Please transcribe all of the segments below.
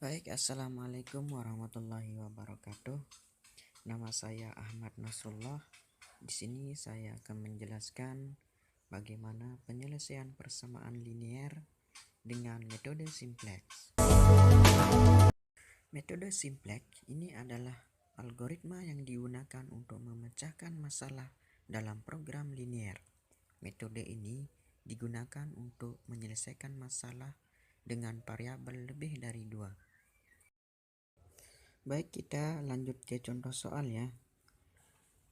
Baik, Assalamualaikum warahmatullahi wabarakatuh. Nama saya Ahmad Nasrullah. Di sini saya akan menjelaskan bagaimana penyelesaian persamaan linier dengan metode simplex. Metode simplex ini adalah algoritma yang digunakan untuk memecahkan masalah dalam program linier. Metode ini digunakan untuk menyelesaikan masalah dengan variabel lebih dari 2. Baik, kita lanjut ke contoh soal ya.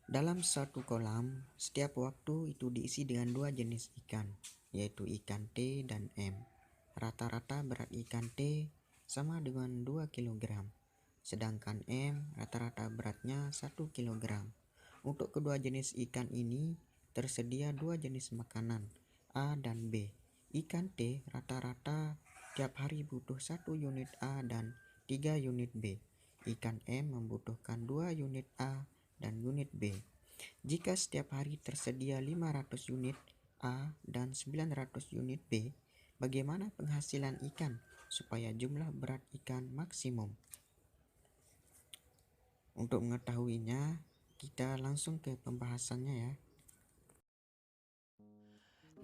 Dalam satu kolam, setiap waktu itu diisi dengan 2 jenis ikan, yaitu ikan T dan M. Rata-rata berat ikan T sama dengan 2 kg, sedangkan M rata-rata beratnya 1 kg. Untuk kedua jenis ikan ini, tersedia 2 jenis makanan, A dan B. Ikan T rata-rata tiap hari butuh 1 unit A dan 3 unit B. Ikan M membutuhkan 2 unit A dan unit B. Jika setiap hari tersedia 500 unit A dan 900 unit B, bagaimana penghasilan ikan supaya jumlah berat ikan maksimum? Untuk mengetahuinya, kita langsung ke pembahasannya ya.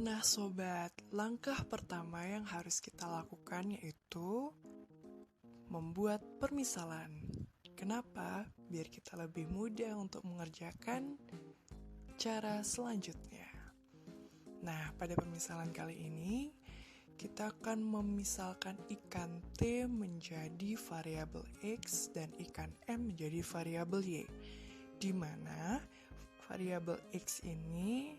Nah sobat, langkah pertama yang harus kita lakukan yaitu membuat permisalan. Kenapa? Biar kita lebih mudah untuk mengerjakan cara selanjutnya. Nah, pada permisalan kali ini, kita akan memisalkan ikan T menjadi variabel X dan ikan M menjadi variabel Y, di mana variabel X ini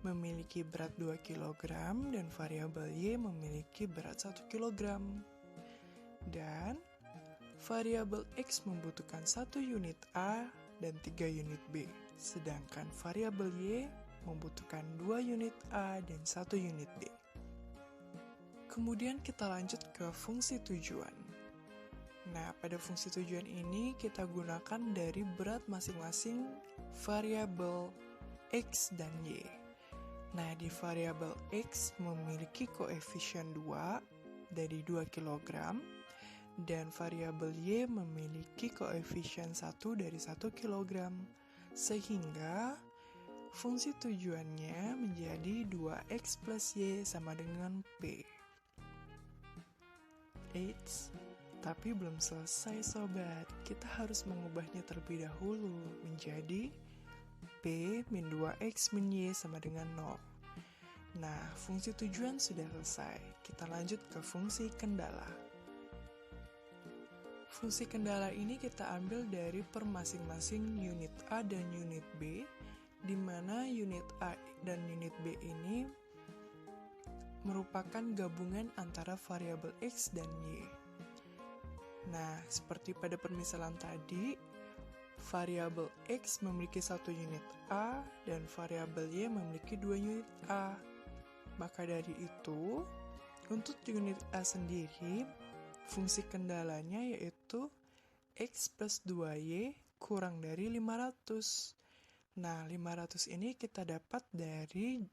memiliki berat 2 kg dan variabel Y memiliki berat 1 kg. Dan variabel X membutuhkan 1 unit A dan 3 unit B, sedangkan variabel Y membutuhkan 2 unit A dan 1 unit B. Kemudian kita lanjut ke fungsi tujuan. Nah, pada fungsi tujuan ini kita gunakan dari berat masing-masing variabel X dan Y. Nah, di variabel X memiliki koefisien 2 dari 2 kg, dan variabel Y memiliki koefisien 1 dari 1 kg, sehingga fungsi tujuannya menjadi 2X plus Y sama dengan P. Eits, tapi belum selesai sobat, kita harus mengubahnya terlebih dahulu menjadi P min 2X min Y sama dengan 0. Nah, fungsi tujuan sudah selesai. Kita lanjut ke fungsi kendala. Fungsi kendala ini kita ambil dari per masing-masing unit A dan unit B, di mana unit A dan unit B ini merupakan gabungan antara variabel X dan Y. Nah, seperti pada permisalan tadi, variabel X memiliki 1 unit A dan variabel Y memiliki 2 unit A. Maka dari itu, untuk unit A sendiri, fungsi kendalanya yaitu X plus 2Y kurang dari 500. Nah, 500 ini kita dapat dari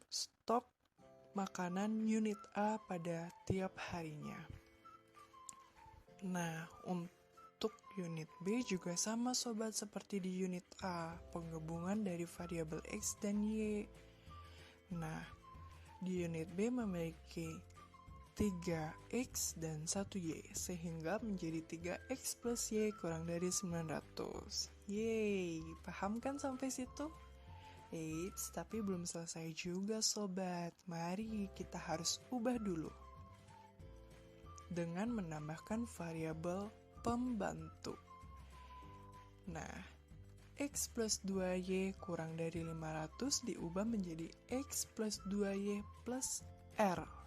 stok makanan unit A pada tiap harinya. Nah, untuk unit B juga sama sobat seperti di unit A, penggabungan dari variabel X dan Y. Nah, di unit B memiliki 3X dan 1Y, sehingga menjadi 3X plus Y kurang dari 900. Yeay, paham kan sampai situ? Eits, tapi belum selesai juga sobat. Mari kita harus ubah dulu dengan menambahkan variabel pembantu. Nah, X plus 2Y kurang dari 500 diubah menjadi X plus 2Y plus R.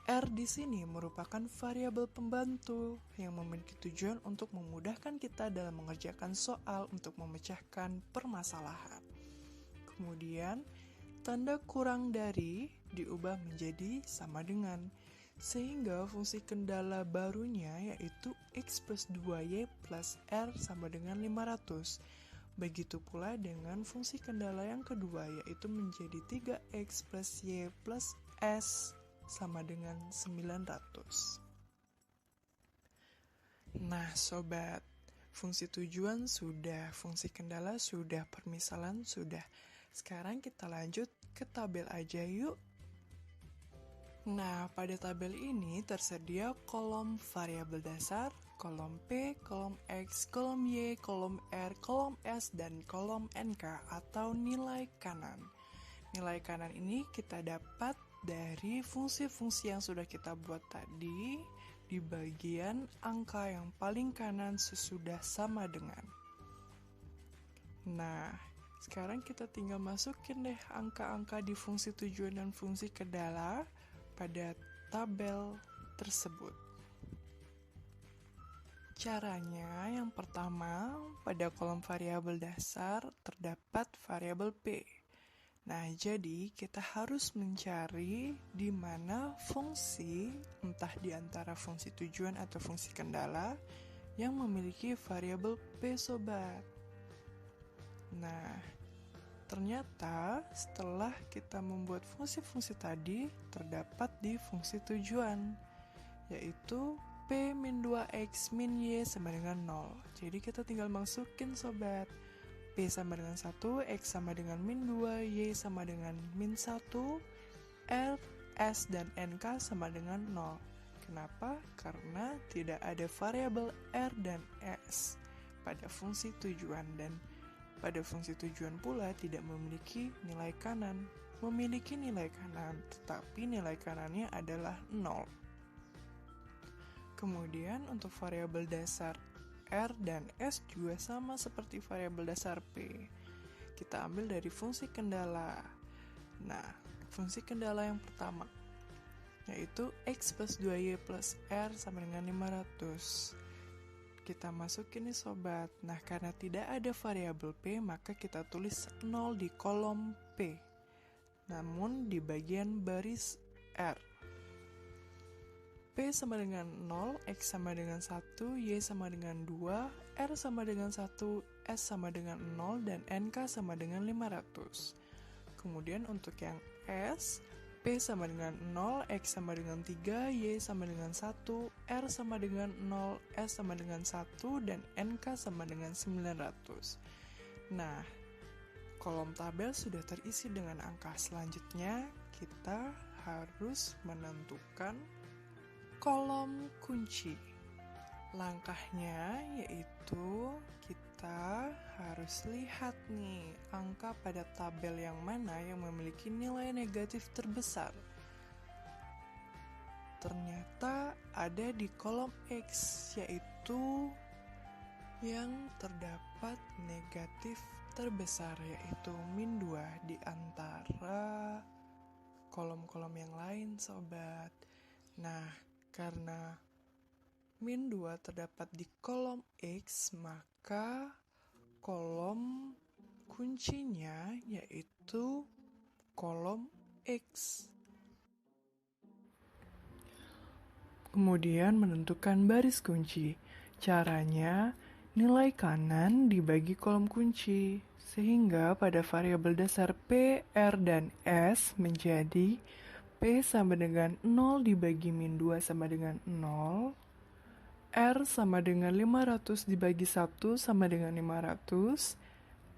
R di sini merupakan variabel pembantu yang memiliki tujuan untuk memudahkan kita dalam mengerjakan soal untuk memecahkan permasalahan. Kemudian, tanda kurang dari diubah menjadi sama dengan, sehingga fungsi kendala barunya yaitu X plus 2Y plus R sama dengan 500. Begitu pula dengan fungsi kendala yang kedua yaitu menjadi 3X plus Y plus S sama dengan 900. Nah, sobat, fungsi tujuan sudah, fungsi kendala sudah, permisalan sudah. Sekarang kita lanjut ke tabel aja yuk. Nah, pada tabel ini tersedia kolom variabel dasar, kolom P, kolom X, kolom Y, kolom R, kolom S, dan kolom NK atau nilai kanan. Nilai kanan ini kita dapat dari fungsi-fungsi yang sudah kita buat tadi di bagian angka yang paling kanan sesudah sama dengan. Nah, sekarang kita tinggal masukin deh angka-angka di fungsi tujuan dan fungsi kendala pada tabel tersebut. Caranya yang pertama, pada kolom variabel dasar terdapat variabel P. Nah, jadi kita harus mencari di mana fungsi, entah di antara fungsi tujuan atau fungsi kendala, yang memiliki variabel P, sobat. Nah, ternyata setelah kita membuat fungsi-fungsi tadi, terdapat di fungsi tujuan, yaitu P-2X min Y sama dengan 0. Jadi kita tinggal masukin, sobat. P sama dengan 1, X sama dengan min 2, Y sama dengan min 1, R, S, dan NK sama dengan 0. Kenapa? Karena tidak ada variabel R dan S pada fungsi tujuan, dan pada fungsi tujuan pula tidak memiliki nilai kanan. Memiliki nilai kanan, tetapi nilai kanannya adalah 0. Kemudian untuk variabel dasar R dan S juga sama seperti variabel dasar P. Kita ambil dari fungsi kendala. Nah, fungsi kendala yang pertama, yaitu X plus 2Y plus R sama dengan 500. Kita masukin nih, sobat. Nah, karena tidak ada variabel P, maka kita tulis 0 di kolom P, namun di bagian baris R. P sama dengan 0, X sama dengan 1, Y sama dengan 2, R sama dengan 1, S sama dengan 0, dan NK sama dengan 500. Kemudian untuk yang S, P sama dengan 0, X sama dengan 3, Y sama dengan 1, R sama dengan 0, S sama dengan 1, dan NK sama dengan 900. Nah, kolom tabel sudah terisi dengan angka. Selanjutnya, kita harus menentukan kolom kunci. Langkahnya yaitu kita harus lihat nih angka pada tabel yang mana yang memiliki nilai negatif terbesar. Ternyata ada di kolom X, yaitu yang terdapat negatif terbesar, yaitu min 2 di antara kolom-kolom yang lain, sobat. Nah, karena min 2 terdapat di kolom X, maka kolom kuncinya yaitu kolom X. Kemudian menentukan baris kunci. Caranya, nilai kanan dibagi kolom kunci, sehingga pada variabel dasar P, R, dan S menjadi P sama dengan 0 dibagi min 2 sama dengan 0, R sama dengan 500 dibagi 1 sama dengan 500,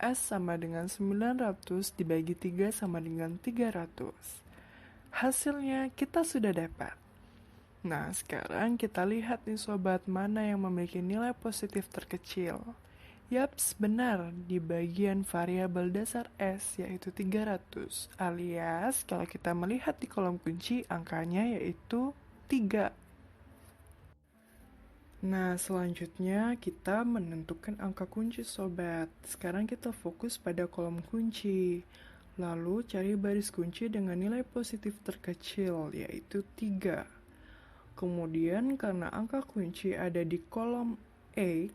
S sama dengan 900 dibagi 3 sama dengan 300. Hasilnya kita sudah dapat. Nah, sekarang kita lihat nih, sobat, mana yang memiliki nilai positif terkecil. Yaps, benar, di bagian variabel dasar S, yaitu 300. Alias, kalau kita melihat di kolom kunci, angkanya yaitu 3. Nah, selanjutnya kita menentukan angka kunci, sobat. Sekarang kita fokus pada kolom kunci. Lalu cari baris kunci dengan nilai positif terkecil, yaitu 3. Kemudian karena angka kunci ada di kolom X,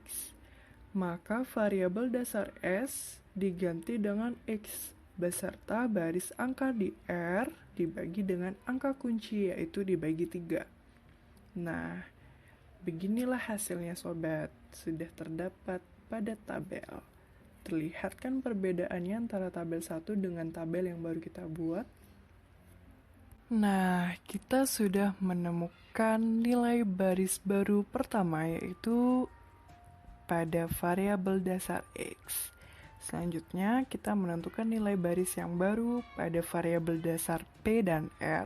maka variabel dasar S diganti dengan X beserta baris angka di R dibagi dengan angka kunci, yaitu dibagi 3. Nah, beginilah hasilnya, sobat, sudah terdapat pada tabel. Terlihat kan perbedaannya antara tabel 1 dengan tabel yang baru kita buat? Nah, kita sudah menemukan nilai baris baru pertama, yaitu pada variabel dasar X. Selanjutnya, kita menentukan nilai baris yang baru pada variabel dasar P dan R.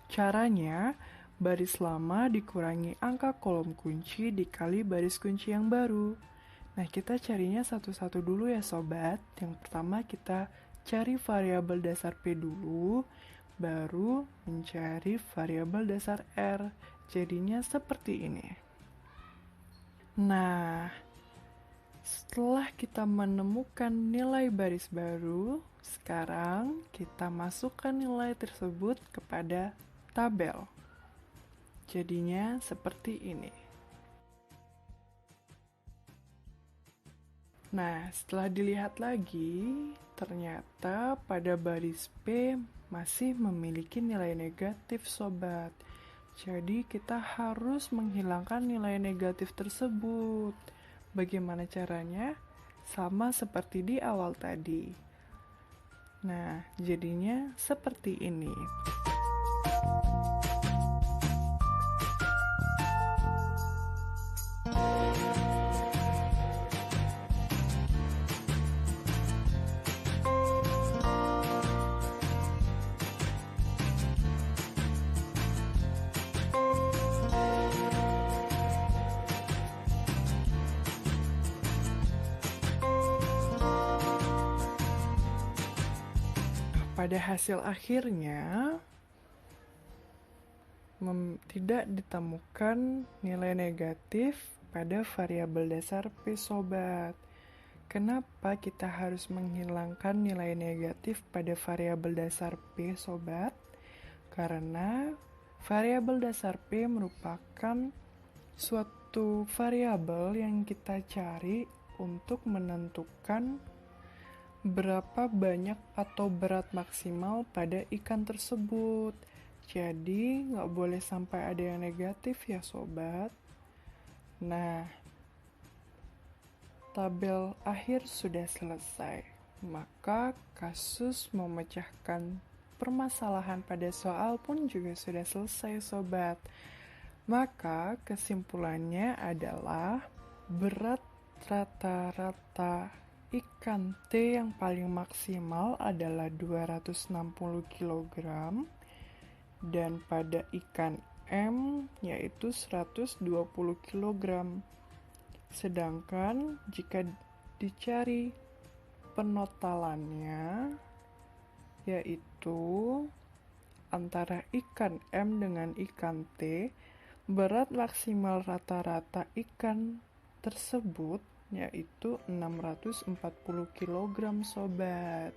Caranya, baris lama dikurangi angka kolom kunci dikali baris kunci yang baru. Nah, kita carinya satu-satu dulu ya sobat. Yang pertama kita cari variabel dasar P dulu, baru mencari variabel dasar R. Jadinya seperti ini. Nah, setelah kita menemukan nilai baris baru, sekarang kita masukkan nilai tersebut kepada tabel. Jadinya seperti ini. Nah, setelah dilihat lagi, ternyata pada baris P masih memiliki nilai negatif, sobat. Jadi, kita harus menghilangkan nilai negatif tersebut. Bagaimana caranya? Sama seperti di awal tadi. Nah, jadinya seperti ini. Pada hasil akhirnya, tidak ditemukan nilai negatif pada variabel dasar P, sobat. Kenapa kita harus menghilangkan nilai negatif pada variabel dasar P, sobat? Karena variabel dasar P merupakan suatu variabel yang kita cari untuk menentukan berapa banyak atau berat maksimal pada ikan tersebut. Jadi nggak boleh sampai ada yang negatif ya sobat. Nah, tabel akhir sudah selesai. Maka kasus memecahkan permasalahan pada soal pun juga sudah selesai sobat. Maka kesimpulannya adalah berat rata-rata ikan T yang paling maksimal adalah 260 kg dan pada ikan M yaitu 120 kg. Sedangkan jika dicari penotalannya yaitu antara ikan M dengan ikan T, berat maksimal rata-rata ikan tersebut yaitu 640 kg sobat.